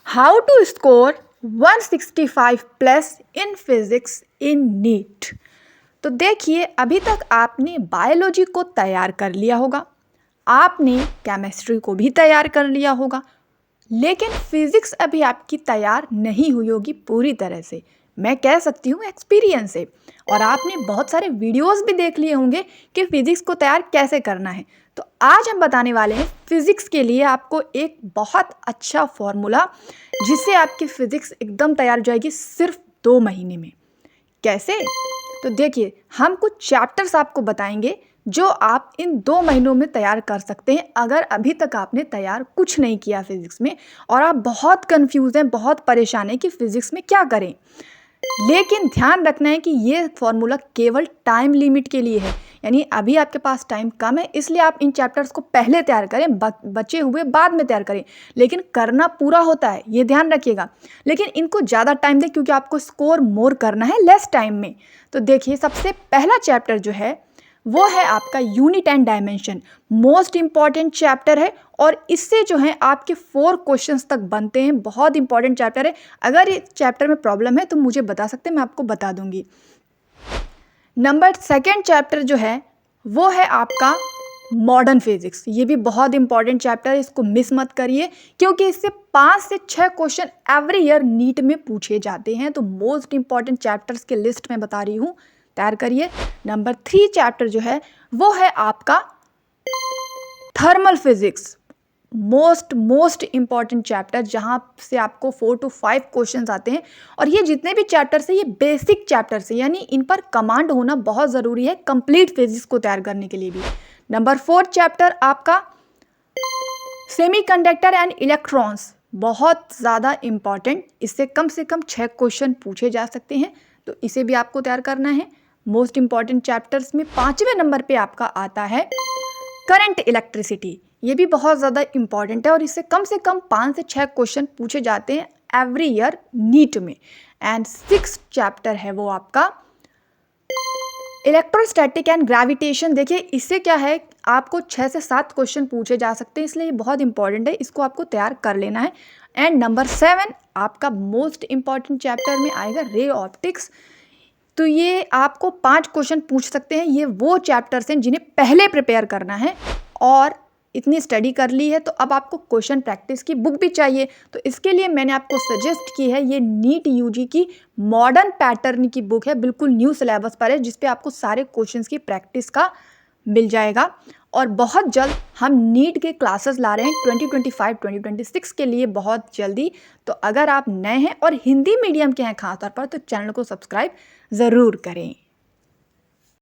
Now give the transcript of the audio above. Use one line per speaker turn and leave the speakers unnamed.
How to score 165 plus in physics in NEET. तो देखिए, अभी तक आपने बायोलॉजी को तैयार कर लिया होगा, आपने केमिस्ट्री को भी तैयार कर लिया होगा, लेकिन फिजिक्स अभी आपकी तैयार नहीं हुई होगी पूरी तरह से। मैं कह सकती हूँ एक्सपीरियंस से। और आपने बहुत सारे वीडियोस भी देख लिए होंगे कि फिजिक्स को तैयार कैसे करना है। तो आज हम बताने वाले हैं फिजिक्स के लिए आपको एक बहुत अच्छा फॉर्मूला, जिससे आपकी फिजिक्स एकदम तैयार हो जाएगी सिर्फ 2 महीने में। कैसे? तो देखिए, हम कुछ चैप्टर्स आपको बताएंगे जो आप इन 2 महीनों में तैयार कर सकते हैं। अगर अभी तक आपने तैयार कुछ नहीं किया फिजिक्स में और आप बहुत कंफ्यूज हैं, बहुत परेशान हैं कि फिजिक्स में क्या करें, लेकिन ध्यान रखना है कि ये फॉर्मूला केवल टाइम लिमिट के लिए है। यानी अभी आपके पास टाइम कम है, इसलिए आप इन चैप्टर्स को पहले तैयार करें, बचे हुए बाद में तैयार करें, लेकिन करना पूरा होता है, ये ध्यान रखिएगा। लेकिन इनको ज़्यादा टाइम दें क्योंकि आपको स्कोर मोर करना है लेस टाइम में। तो देखिए, सबसे पहला चैप्टर जो है वो है आपका unit and dimension. Most important chapter है और इससे जो है आपके 4 क्वेश्चंस तक बनते हैं। बहुत इंपॉर्टेंट चैप्टर है। अगर इस चैप्टर में प्रॉब्लम है तो मुझे बता सकते हैं, मैं आपको बता दूंगी। नंबर 2 चैप्टर जो है वो है आपका मॉडर्न फिजिक्स। ये भी बहुत इंपॉर्टेंट चैप्टर है, इसको मिस मत करिए क्योंकि इससे 5 से 6 क्वेश्चन एवरी ईयर नीट में पूछे जाते हैं। तो मोस्ट इंपॉर्टेंट चैप्टर्स के लिस्ट में बता रही हूँ, तैयार करिए। नंबर 3 चैप्टर जो है वो है आपका thermal physics. Most important chapter, जहाँ से आपको 4 to 5 क्वेश्चंस आते हैं। और ये जितने भी चैप्टर्स हैं ये बेसिक चैप्टर्स हैं, यानी इन पर कमांड होना बहुत ज़रूरी है कंप्लीट फिजिक्स को तैयार करने के लिए भी। नंबर 4 चैप्टर आपका सेमीकंडक्टर एंड इलेक्ट्रॉन्स, बहुत ज़्यादा इंपॉर्टेंट। इससे कम से कम 6 क्वेश्चन पूछे जा सकते हैं, तो इसे भी आपको तैयार करना है। मोस्ट इंपॉर्टेंट चैप्टर्स में 5वें नंबर पे आपका आता है करंट इलेक्ट्रिसिटी। ये भी बहुत ज़्यादा इंपॉर्टेंट है और इससे कम 5 से 6 क्वेश्चन पूछे जाते हैं एवरी ईयर नीट में। एंड 6 चैप्टर है वो आपका इलेक्ट्रोस्टैटिक एंड ग्रेविटेशन। देखिए, इससे क्या है, आपको 6 से 7 क्वेश्चन पूछे जा सकते हैं, इसलिए ये बहुत इंपॉर्टेंट है, इसको आपको तैयार कर लेना है। एंड नंबर 7 आपका मोस्ट इंपॉर्टेंट चैप्टर में आएगा रे ऑप्टिक्स। तो ये आपको 5 क्वेश्चन पूछ सकते हैं। ये वो चैप्टर्स हैं जिन्हें पहले प्रिपेयर करना है और इतनी स्टडी कर ली है तो अब आपको क्वेश्चन प्रैक्टिस की बुक भी चाहिए। तो इसके लिए मैंने आपको सजेस्ट की है ये नीट यूजी की मॉडर्न पैटर्न की बुक है, बिल्कुल न्यू सिलेबस पर है, जिसपे आपको सारे क्वेश्चंस की प्रैक्टिस का मिल जाएगा। और बहुत जल्द हम नीट के क्लासेस ला रहे हैं 2025-2026 के लिए, बहुत जल्दी। तो अगर आप नए हैं और हिंदी मीडियम के हैं खासतौर पर, तो चैनल को सब्सक्राइब ज़रूर करें।